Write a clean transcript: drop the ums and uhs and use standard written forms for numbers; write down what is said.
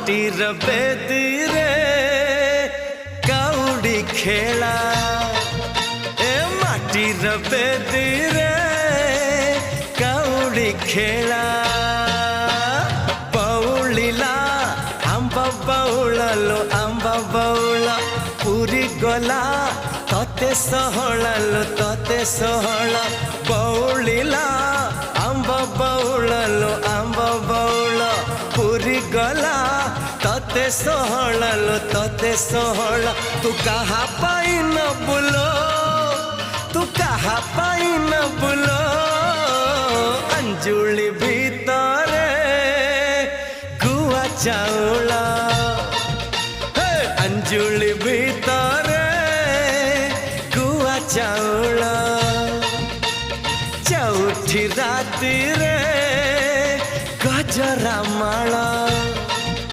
माटीर बेदी रे काउडी खेला ए माटीर बेदी रे काउडी खेला बौलिला आंबा बौळलो आंबा बौळा पुरी गला तते सहळलो तते सहळा बौलिला आंबा बौळलो आंबा बौळा पुरी गला तते सहळलो तते सहळा तू कहा पाई न बुलो तू कहा पाई न बुलो अंजुली भीतरे गुआ चाउला अंजुली भीतरे गुआ चाउला चौठी राती रे गजरा माला